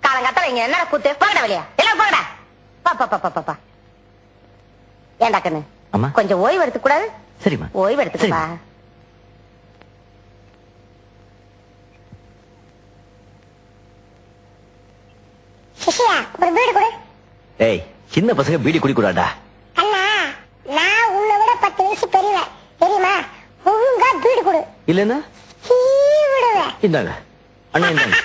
காலங்காத்தால இங்க என்ன கூத்து போங்கடா வெளியா எல்லாம் போங்கடா பாப்பா ஏண்டா கண்ணு கொஞ்சம் ஓய்வு எடுத்துக்க கூடாது? சரிம்மா ஓய்வு எடுத்துக்கப்பா. சிசியா ஒரு பீடி கொடு. ஏய் சின்ன பசங்க பீடி குடிக்கூடாடா. அண்ணா நான் உன்னை விட 10 வயசு பெரியவன் தெரியுமா? ஒழுங்கா பீடி கொடு. இல்லன்னா சீ விடுவேன். இந்தாங்க அண்ணா இந்தாங்க.